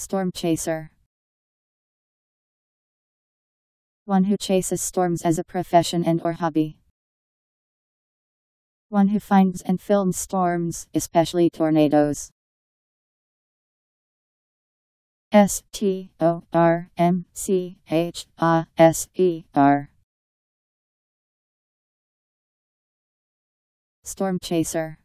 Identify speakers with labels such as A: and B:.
A: Storm chaser. One who chases storms as a profession and or hobby. One who finds and films storms, especially tornadoes. STORMCHASER. Storm chaser.